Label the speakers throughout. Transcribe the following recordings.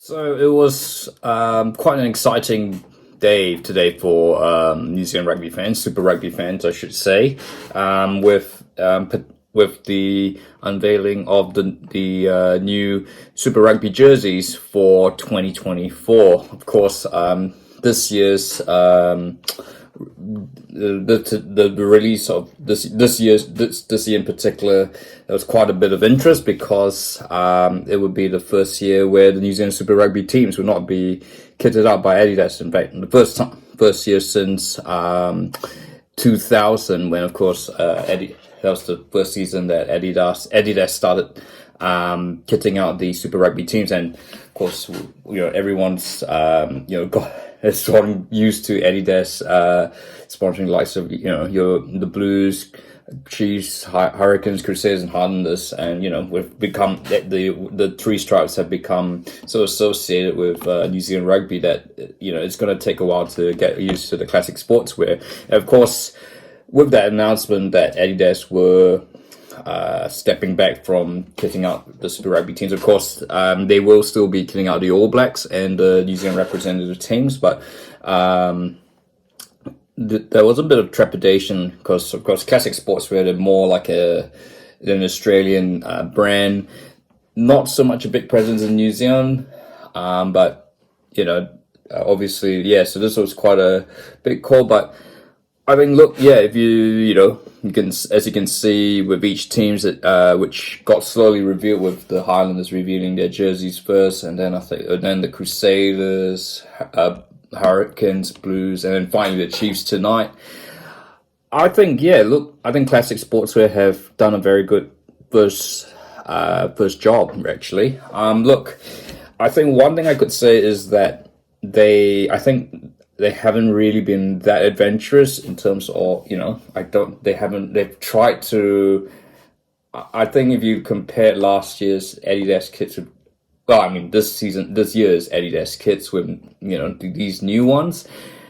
Speaker 1: So it was quite an exciting day today for New Zealand rugby fans, Super Rugby fans, I should say, with the unveiling of the new Super Rugby jerseys for 2024. Of course, this year's the release of this year in particular, there was quite a bit of interest because it would be the first year where the New Zealand Super Rugby teams would not be kitted out by Adidas. In fact, the first year since 2000, when of course that was the first season that Adidas started kitting out the Super Rugby teams, and of course everyone's has gotten used to Adidas sponsoring the likes of the Blues, Chiefs, Hurricanes, Crusaders, and Highlanders, and we've become the three stripes have become so associated with New Zealand rugby that it's going to take a while to get used to the classic sportswear. And of course, with that announcement that Adidas were stepping back from kitting out the Super Rugby teams, of course, they will still be kitting out the All Blacks and the New Zealand representative teams, but there was a bit of trepidation because, of course, classic sportswear, they're more like an Australian brand, not so much a big presence in New Zealand, but obviously, yeah. So this was quite a big call, but I mean, look, yeah, if you can, as you can see with each teams that which got slowly revealed, with the Highlanders revealing their jerseys first, and then then the Crusaders, Hurricanes, Blues, and then finally the Chiefs tonight. I think classic sportswear have done a very good first job, actually. Look, I think one thing I could say is that they haven't really been that adventurous in terms of, they've tried to, I think if you compare last year's Adidas kits with, this year's Adidas kits with, these new ones,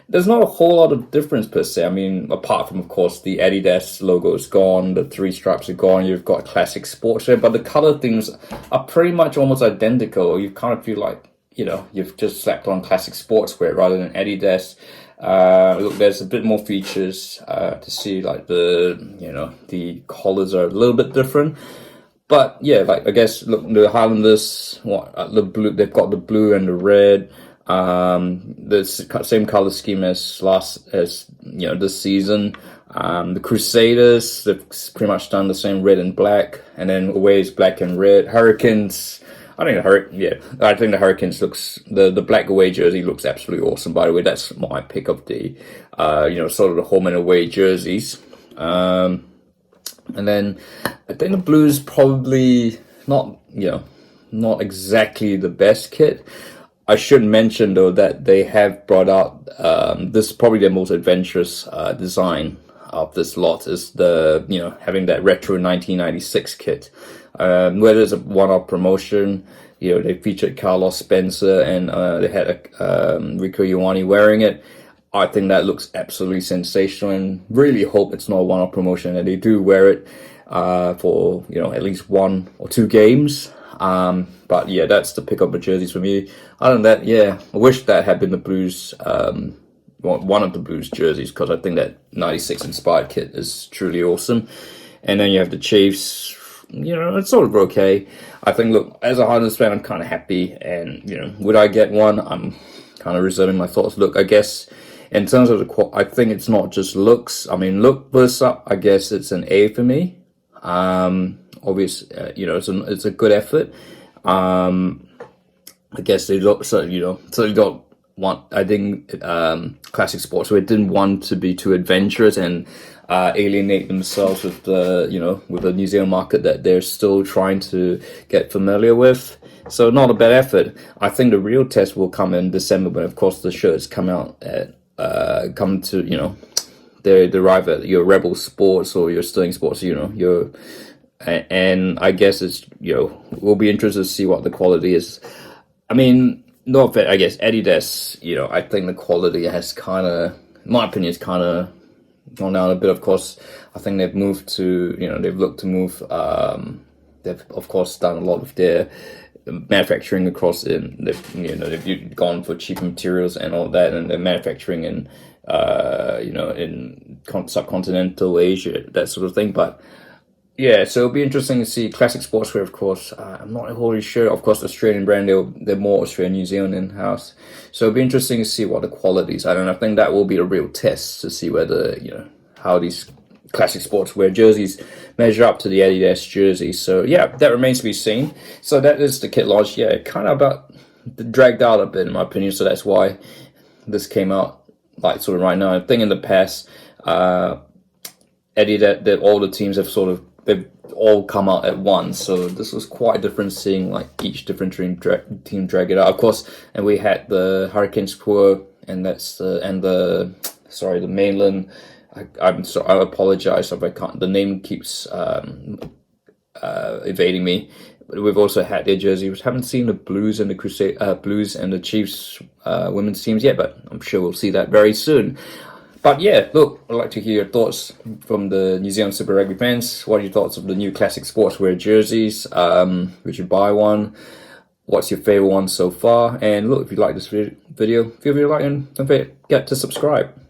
Speaker 1: there's not a whole lot of difference per se. I mean, apart from, of course, the Adidas logo is gone, the three stripes are gone, you've got classic sportswear, but the color themes are pretty much almost identical. You kind of feel like, you've just slapped on classic sportswear rather than Adidas. Look, there's a bit more features to see, like the collars are a little bit different. But yeah, like I guess look, the Highlanders, the blue, they've got the blue and the red. The same color scheme as this season. The Crusaders, they've pretty much done the same red and black, and then away is black and red. Hurricanes, I think the Hurricanes looks, the black away jersey looks absolutely awesome. By the way, that's my pick of the sort of the home and away jerseys. And then I think the Blues probably not exactly the best kit. I should mention though that they have brought out this is probably their most adventurous design of this lot, is the having that retro 1996 kit. Whether it's a one-off promotion, they featured Carlos Spencer and they had Rico Ioane wearing it. I think that looks absolutely sensational, and really hope it's not a one-off promotion and they do wear it for at least one or two games. But yeah, that's the pick up the jerseys for me. Other than that, yeah, I wish that had been the Blues, one of the Blues jerseys, because I think that 96 inspired kit is truly awesome. And then you have the Chiefs. It's sort of okay. I think, look, as a Highlanders fan, I'm kind of happy, and would I get one? I'm kind of reserving my thoughts. Look, I guess in terms of I think it's not just looks. I mean, look versus up, I guess it's an A for me. Obviously, it's a good effort. I guess they don't, certainly don't want. I think classic sportswear didn't want to be too adventurous and alienate themselves with with the New Zealand market that they're still trying to get familiar with. So not a bad effort. I think the real test will come in December when, of course, the shirts come out at they arrive at your Rebel Sports or your Sterling Sports. And I guess it's we'll be interested to see what the quality is. I mean, no offense, I guess Adidas. I think the quality has kind of, in my opinion, is kind of gone down a bit. Of course, I think they've moved to they've looked to move. They've of course done a lot of their manufacturing across in they've gone for cheaper materials and all that, and they're manufacturing in in subcontinental Asia, that sort of thing. But yeah, so it'll be interesting to see classic sportswear. Of course, I'm not wholly sure. Of course, Australian brand, they're more Australian, New Zealand in house. So it'll be interesting to see what the qualities are, and I think that will be a real test to see whether how these classic sportswear jerseys measure up to the Adidas jerseys. So yeah, that remains to be seen. So that is the kit launch. Yeah, kind of about dragged out a bit in my opinion. So that's why this came out like sort of right now. I think in the past, Adidas, that all the teams have they've all come out at once. So this was quite different, seeing like each different team drag it out. Of course, and we had the Hurricanes tour, and the mainland. I'm sorry, I apologize if I can't. The name keeps evading me. But we've also had their jersey. We haven't seen the Blues and the Chiefs women's teams yet, but I'm sure we'll see that very soon. But yeah, look, I'd like to hear your thoughts from the New Zealand Super Rugby fans. What are your thoughts of the new classic sportswear jerseys? Would you buy one? What's your favorite one so far? And look, if you like this video, feel free to like and don't forget to subscribe.